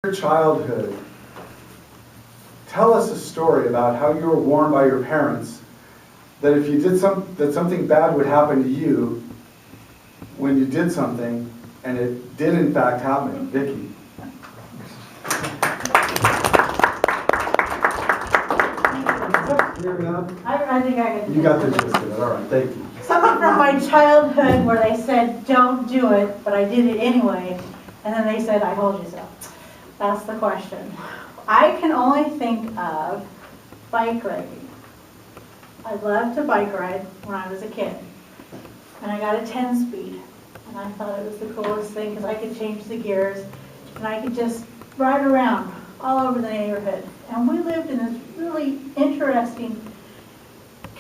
Your childhood, tell us a story about how you were warned by your parents that if you did that something bad would happen to you when you did something, and it did in fact happen. Vicki. I think I can. You got the gist of it. All right, thank you. Something from my childhood where they said, don't do it, but I did it anyway. And then they said, I told you so. That's the question. I can only think of bike riding. I loved to bike ride when I was a kid. And I got a 10-speed. And I thought it was the coolest thing because I could change the gears. And I could just ride around all over the neighborhood. And we lived in this really interesting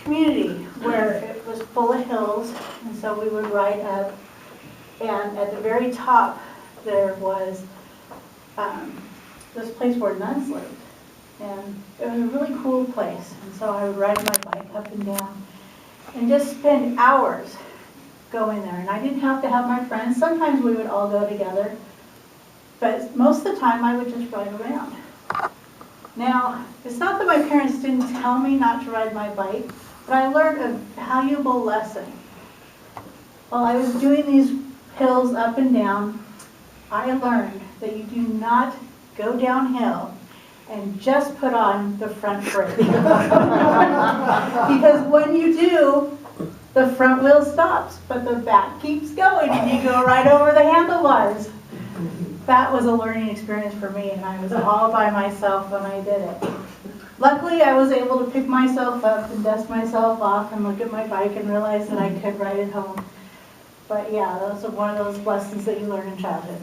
community where it was full of hills. And so we would ride up. And at the very top, there was this place where nuns lived. And it was a really cool place. And so I would ride my bike up and down and just spend hours going there. And I didn't have to have my friends. Sometimes we would all go together. But most of the time I would just ride around. Now, it's not that my parents didn't tell me not to ride my bike, but I learned a valuable lesson. While I was doing these hills up and down, I learned that you do not go downhill and just put on the front brake. Because when you do, the front wheel stops, but the back keeps going and you go right over the handlebars. That was a learning experience for me, and I was all by myself when I did it. Luckily, I was able to pick myself up and dust myself off and look at my bike and realize that I could ride it home. But yeah, those are one of those lessons that you learn in childhood.